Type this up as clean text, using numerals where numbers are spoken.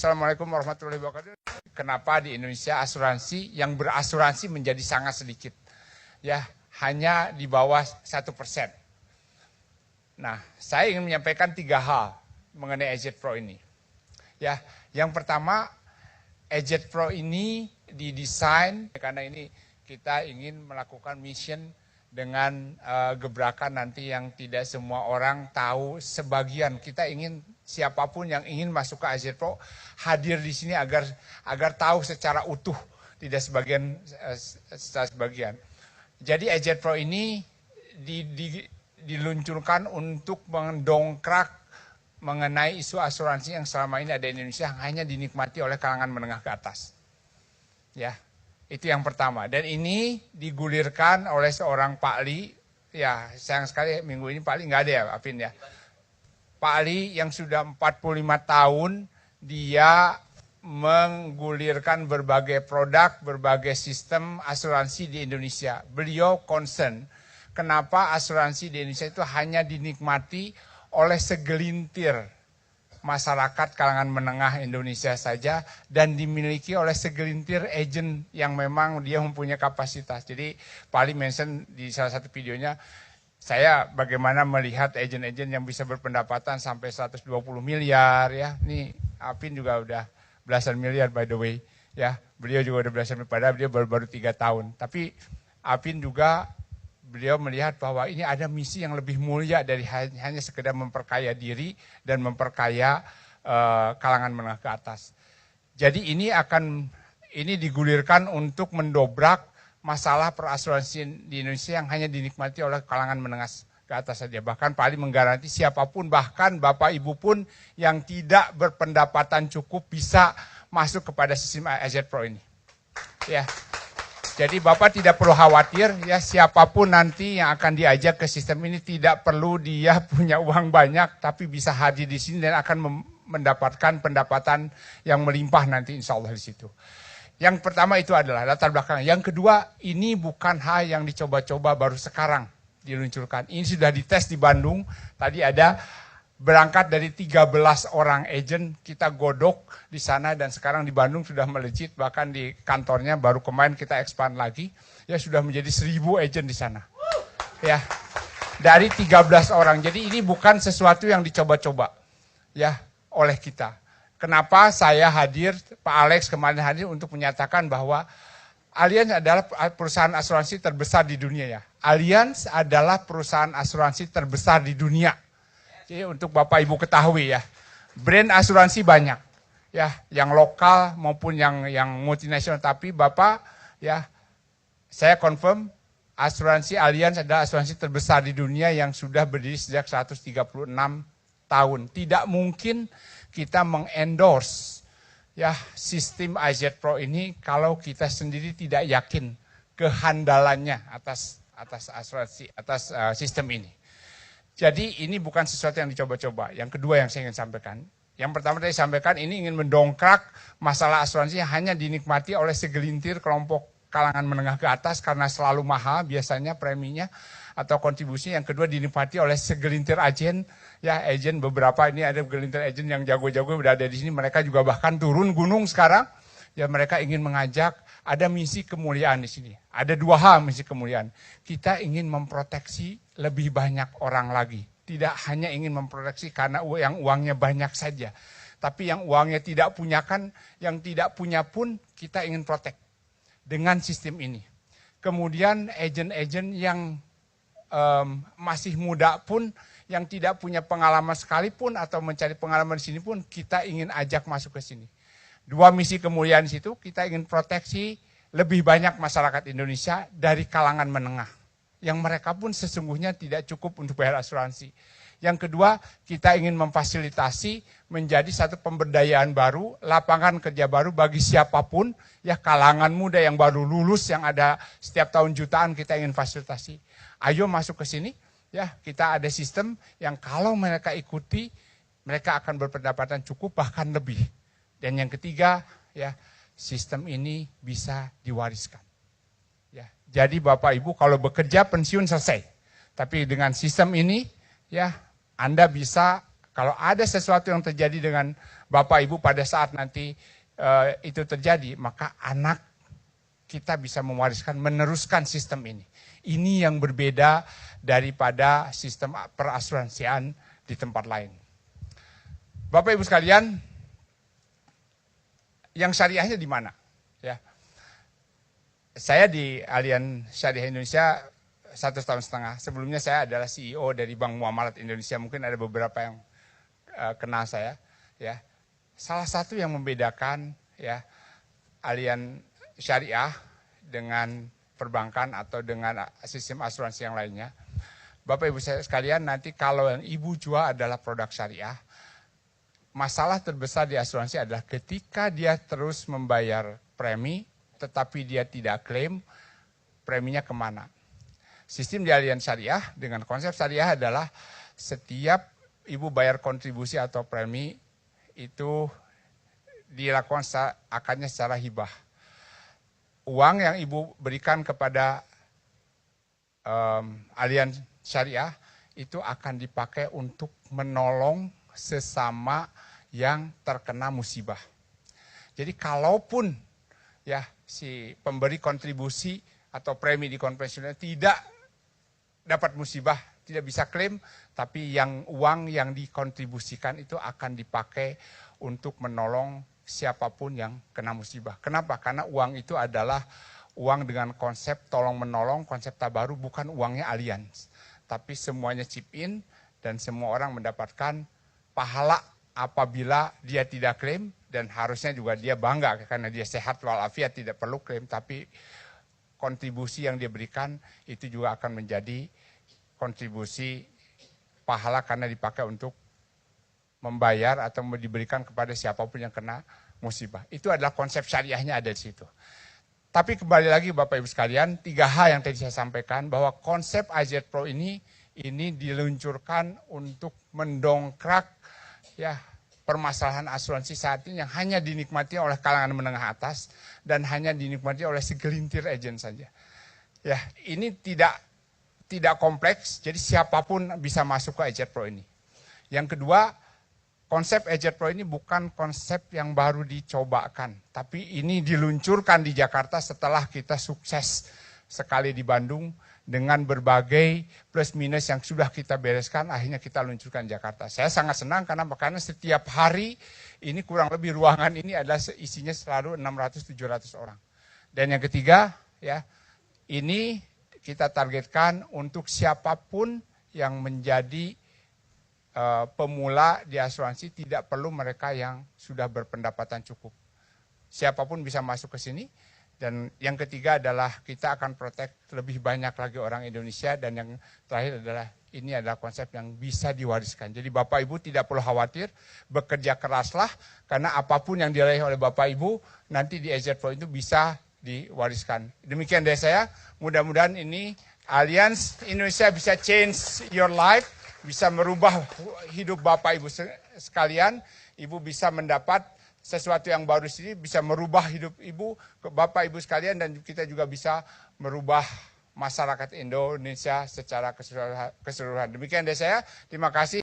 Assalamualaikum warahmatullahi wabarakatuh. Kenapa di Indonesia asuransi yang berasuransi menjadi sangat sedikit? Ya, hanya di bawah 1%. Nah, saya ingin menyampaikan 3 hal mengenai EZ Pro ini. Ya, yang pertama, EZ Pro ini didesain karena ini kita ingin melakukan mission dengan gebrakan nanti yang tidak semua orang tahu. Sebagian kita ingin siapapun yang ingin masuk ke EZ Pro hadir di sini agar tahu secara utuh, tidak sebagian. Jadi EZ Pro ini diluncurkan untuk mendongkrak mengenai isu asuransi yang selama ini ada di Indonesia hanya dinikmati oleh kalangan menengah ke atas. Ya. Itu yang pertama. Dan ini digulirkan oleh seorang Pak Li. Ya, sayang sekali minggu ini Pak Li nggak ada ya, Apin ya. Pak Li yang sudah 45 tahun, dia menggulirkan berbagai produk, berbagai sistem asuransi di Indonesia. Beliau concern kenapa asuransi di Indonesia itu hanya dinikmati oleh segelintir masyarakat kalangan menengah Indonesia saja dan dimiliki oleh segelintir agent yang memang dia mempunyai kapasitas. Jadi Pak Ali mention di salah satu videonya, saya bagaimana melihat agent-agent yang bisa berpendapatan sampai 120 miliar ya. Ini Apin juga udah belasan miliar by the way ya. Beliau juga udah belasan miliar, padahal dia baru 3 tahun. Tapi Apin juga beliau melihat bahwa ini ada misi yang lebih mulia dari hanya sekedar memperkaya diri dan memperkaya kalangan menengah ke atas. Jadi ini digulirkan untuk mendobrak masalah perasuransian di Indonesia yang hanya dinikmati oleh kalangan menengah ke atas saja. Bahkan Pak Ali menggaranti siapapun, bahkan Bapak Ibu pun yang tidak berpendapatan cukup bisa masuk kepada sistem EZ Pro ini. Ya. Jadi Bapak tidak perlu khawatir ya, siapapun nanti yang akan diajak ke sistem ini tidak perlu dia punya uang banyak tapi bisa hadir di sini dan akan mendapatkan pendapatan yang melimpah nanti insya Allah di situ. Yang pertama itu adalah latar belakang. Yang kedua, ini bukan hal yang dicoba-coba baru sekarang diluncurkan. Ini sudah dites di Bandung. Tadi ada berangkat dari 13 orang agent, kita godok di sana dan sekarang di Bandung sudah melejit, bahkan di kantornya baru kemarin kita expand lagi, ya sudah menjadi 1000 agent di sana. Ya, dari 13 orang. Jadi ini bukan sesuatu yang dicoba-coba ya oleh kita. Kenapa saya hadir, Pak Alex kemarin hadir untuk menyatakan bahwa Allianz adalah perusahaan asuransi terbesar di dunia ya. Allianz adalah perusahaan asuransi terbesar di dunia. Jadi untuk Bapak Ibu ketahui ya, brand asuransi banyak, ya, yang lokal maupun yang multinasional. Tapi Bapak, ya, saya confirm asuransi Allianz adalah asuransi terbesar di dunia yang sudah berdiri sejak 136 tahun. Tidak mungkin kita mengendorse ya sistem EZ Pro ini kalau kita sendiri tidak yakin kehandalannya atas asuransi, atas sistem ini. Jadi ini bukan sesuatu yang dicoba-coba. Yang kedua yang saya ingin sampaikan. Yang pertama tadi sampaikan ini ingin mendongkrak masalah asuransi yang hanya dinikmati oleh segelintir kelompok kalangan menengah ke atas karena selalu mahal biasanya preminya atau kontribusinya. Yang kedua dinikmati oleh segelintir agen. Ya agen beberapa ini ada segelintir agen yang jago-jago udah ada di sini. Mereka juga bahkan turun gunung sekarang. Ya mereka ingin mengajak, ada misi kemuliaan di sini. Ada 2 hal misi kemuliaan. Kita ingin memproteksi lebih banyak orang lagi. Tidak hanya ingin memproteksi karena yang uangnya banyak saja. Tapi yang uangnya tidak punya kan, yang tidak punya pun kita ingin protect dengan sistem ini. Kemudian agen-agen yang masih muda pun, yang tidak punya pengalaman sekalipun atau mencari pengalaman di sini pun kita ingin ajak masuk ke sini. 2 misi kemuliaan di situ, kita ingin proteksi lebih banyak masyarakat Indonesia dari kalangan menengah. Yang mereka pun sesungguhnya tidak cukup untuk bayar asuransi. Yang kedua, kita ingin memfasilitasi menjadi satu pemberdayaan baru, lapangan kerja baru bagi siapapun, ya kalangan muda yang baru lulus, yang ada setiap tahun jutaan kita ingin fasilitasi. Ayo masuk ke sini, ya kita ada sistem yang kalau mereka ikuti, mereka akan berpendapatan cukup bahkan lebih. Dan yang ketiga, ya sistem ini bisa diwariskan. Ya, jadi Bapak Ibu kalau bekerja pensiun selesai. Tapi dengan sistem ini, ya Anda bisa kalau ada sesuatu yang terjadi dengan Bapak Ibu pada saat nanti itu terjadi, maka anak kita bisa mewariskan, meneruskan sistem ini. Ini yang berbeda daripada sistem perasuransian di tempat lain. Bapak Ibu sekalian, yang syariahnya di mana? Ya. Saya di Allianz Syariah Indonesia 1,5 tahun. Sebelumnya saya adalah CEO dari Bank Muamalat Indonesia. Mungkin ada beberapa yang kenal saya. Ya, salah satu yang membedakan ya Allianz Syariah dengan perbankan atau dengan sistem asuransi yang lainnya. Bapak Ibu sekalian, nanti kalau yang Ibu jual adalah produk syariah, masalah terbesar di asuransi adalah ketika dia terus membayar premi, tetapi dia tidak klaim, preminya kemana? Sistem di Allianz Syariah dengan konsep syariah adalah setiap Ibu bayar kontribusi atau premi itu dilakukan akarnya secara hibah. Uang yang Ibu berikan kepada Allianz Syariah itu akan dipakai untuk menolong sesama yang terkena musibah. Jadi kalaupun ya si pemberi kontribusi atau premi di konvensional tidak dapat musibah, tidak bisa klaim, tapi uang yang dikontribusikan itu akan dipakai untuk menolong siapapun yang kena musibah. Kenapa? Karena uang itu adalah uang dengan konsep tolong menolong, konsep tabaru, bukan uangnya Allianz. Tapi semuanya chip in dan semua orang mendapatkan pahala apabila dia tidak klaim, dan harusnya juga dia bangga karena dia sehat walafiat tidak perlu klaim, tapi kontribusi yang dia berikan itu juga akan menjadi kontribusi pahala karena dipakai untuk membayar atau diberikan kepada siapapun yang kena musibah. Itu adalah konsep syariahnya ada di situ. Tapi kembali lagi Bapak Ibu sekalian, 3 hal yang tadi saya sampaikan bahwa konsep AZ Pro ini diluncurkan untuk mendongkrak ya permasalahan asuransi saat ini yang hanya dinikmati oleh kalangan menengah atas dan hanya dinikmati oleh segelintir agen saja. Ya, ini tidak kompleks, jadi siapapun bisa masuk ke AZ Pro ini. Yang kedua, konsep AZ Pro ini bukan konsep yang baru dicobakan, tapi ini diluncurkan di Jakarta setelah kita sukses sekali di Bandung dengan berbagai plus minus yang sudah kita bereskan, akhirnya kita luncurkan di Jakarta. Saya sangat senang karena setiap hari ini kurang lebih ruangan ini adalah isinya selalu 600-700 orang. Dan yang ketiga, ya ini kita targetkan untuk siapapun yang menjadi pemula di asuransi, tidak perlu mereka yang sudah berpendapatan cukup. Siapapun bisa masuk ke sini. Dan yang ketiga adalah kita akan protect lebih banyak lagi orang Indonesia. Dan yang terakhir adalah ini adalah konsep yang bisa diwariskan. Jadi Bapak Ibu tidak perlu khawatir, bekerja keraslah. Karena apapun yang diraih oleh Bapak Ibu, nanti di AZ Pro itu bisa diwariskan. Demikian dari saya, mudah-mudahan ini Allianz Indonesia bisa change your life, bisa merubah hidup Bapak Ibu sekalian. Ibu bisa mendapat sesuatu yang baru sendiri, bisa merubah hidup Ibu, Bapak Ibu sekalian, dan kita juga bisa merubah masyarakat Indonesia secara keseluruhan. Demikian dari saya, terima kasih.